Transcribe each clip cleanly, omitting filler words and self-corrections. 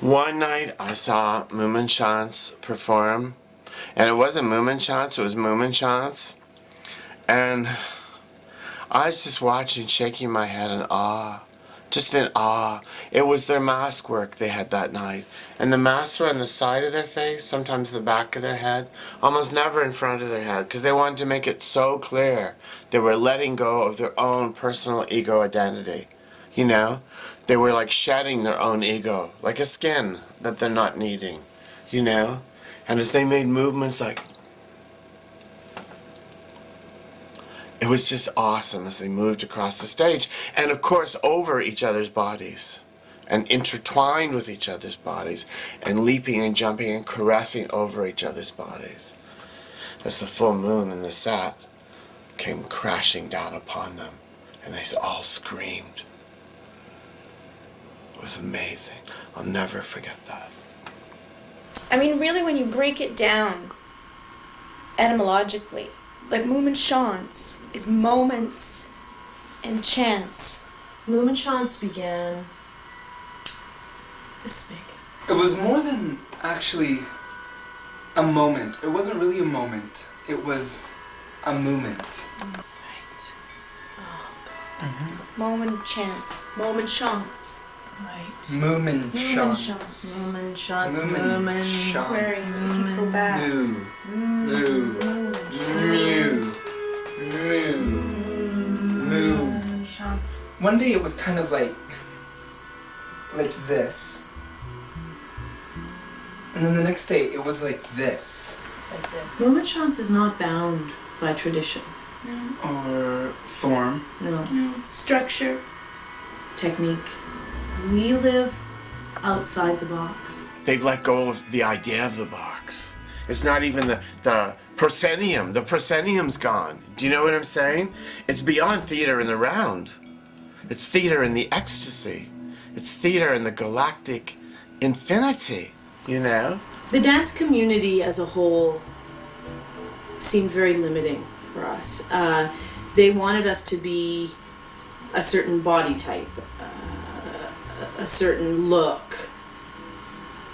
One night I saw Mummenschanz perform, and it wasn't Moomenshance, it was Mummenschanz, and I was just watching, shaking my head in awe, just in awe. It was their mask work they had that night, and the masks were on the side of their face, sometimes the back of their head, almost never in front of their head, because they wanted to make it so clear they were letting go of their own personal ego identity, you know? They were like shedding their own ego, like a skin that they're not needing, you know? And as they made movements like, it was just awesome as they moved across the stage. And of course over each other's bodies, and intertwined with each other's bodies, and leaping and jumping and caressing over each other's bodies. As the full moon and the sat came crashing down upon them, and they all screamed. It was amazing. I'll never forget that. I mean, really, when you break it down etymologically, like Mummenschanz is moments and chance. Mummenschanz began this big. It was more than actually a moment. It wasn't really a moment. It was a movement. Right. Oh, God. Mummenschanz. Mummenschanz. Right. Mummenschanz. Mummenschanz. Mummenschanz. Swearing people back. Moo. Moo. Mew. Moo. One day it was kind of like this. And then the next day it was like this. Like this. Mummenschanz is not bound by tradition. No. Or form. No. No. Structure. Technique. We live outside the box. They've let go of the idea of the box. It's not even the proscenium. The proscenium's gone. Do you know what I'm saying? It's beyond theater in the round. It's theater in the ecstasy. It's theater in the galactic infinity, you know? The dance community as a whole seemed very limiting for us. They wanted us to be a certain body type, a certain look.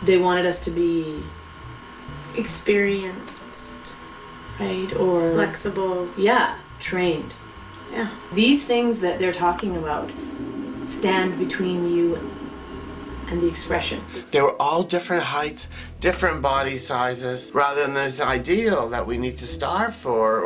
They wanted us to be Experienced. right or Flexible. yeah, trained. Yeah. These things that they're talking about stand between you and the expression. They were all different heights, different body sizes, rather than this ideal that we need to starve for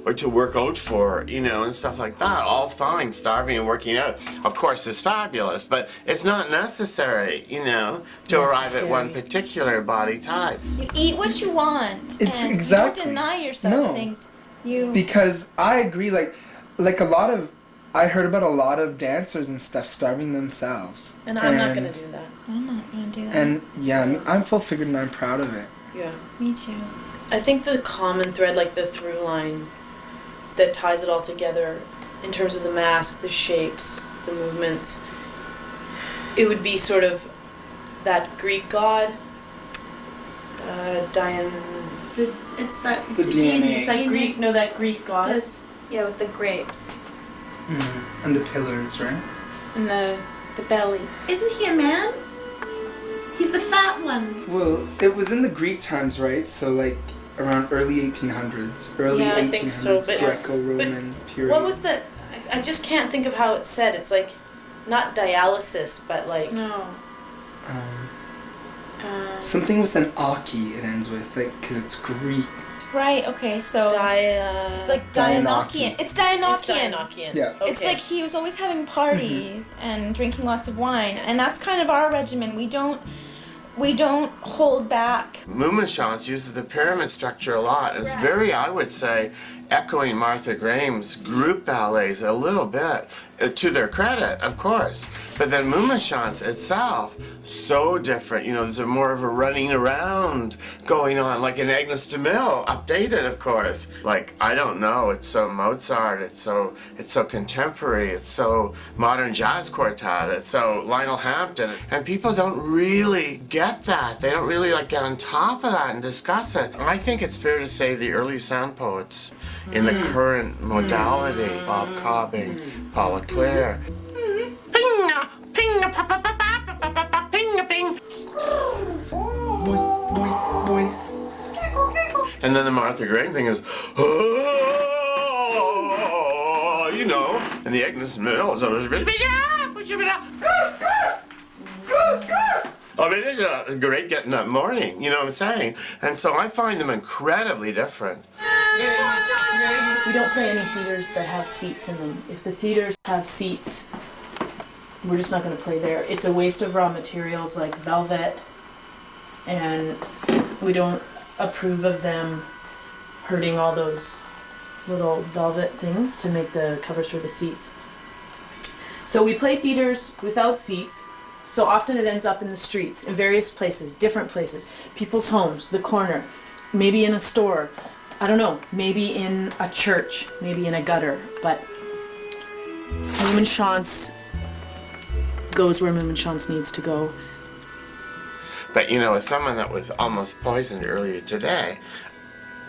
or to work out for, you know, and stuff like that. All fine, starving and working out, of course, is fabulous, but it's not necessary, you know, to arrive at one particular body type. You eat what you want. It's and exactly. You don't deny yourself No. things. Because I agree, like a lot of, I heard about a lot of dancers and stuff starving themselves. And I'm not going to do that. I'm not gonna do that. And yeah, I'm full figured and I'm proud of it. Yeah. Me too. I think the common thread, like the through line that ties it all together in terms of the mask, the shapes, the movements, it would be sort of that Greek god, It's that The DNA. It's that Greek, no, that Greek goddess. Yeah, with the grapes And the pillars, right? and the belly. Isn't he a man? He's the fat one. Well, it was in the Greek times, right? So like around early 1800s, early Yeah, I 1800s, think so, but- Greco-Roman period. What was the? I just can't think of how it's said. It's like not dialysis, but like No. Something with an aki it ends with, like, because it's Greek. Right. Okay. So it's like Dionysian. Dionysian. It's Dionysian. Dionysian. Yeah. It's like he was always having parties and drinking lots of wine, and that's kind of our regimen. We don't hold back. Moomenshance uses the pyramid structure a lot. It's very, I would say, echoing Martha Graham's group ballets a little bit, to their credit, of course. But then Moomenshance itself, so different. You know, there's more of a running around going on, like an Agnes de Mille, updated, of course. Like, I don't know, it's so Mozart, it's so contemporary, it's so modern jazz quartet, it's so Lionel Hampton. And people don't really get that. They don't really like get on top of that and discuss it. I think it's fair to say the early sound poets in the current modality, Bob Cobbing, Paula Clare. Ping, ping, ping, ping. And then the Martha Graham thing is, oh, you know, and the Agnes Mill is I mean, it's great getting up morning, you know what I'm saying? And so I find them incredibly different. We don't play any theaters that have seats in them. If the theaters have seats, we're just not going to play there. It's a waste of raw materials like velvet, and we don't approve of them hurting all those little velvet things to make the covers for the seats. So we play theaters without seats. So often it ends up in the streets, in various places, different places, people's homes, the corner, maybe in a store, I don't know, maybe in a church, maybe in a gutter, but Mummenschanz goes where Mummenschanz needs to go. But you know, as someone that was almost poisoned earlier today,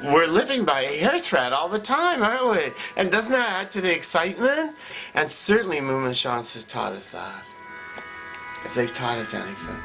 we're living by a hair thread all the time, aren't we? And doesn't that add to the excitement? And certainly Mummenschanz has taught us that. If they've taught us anything.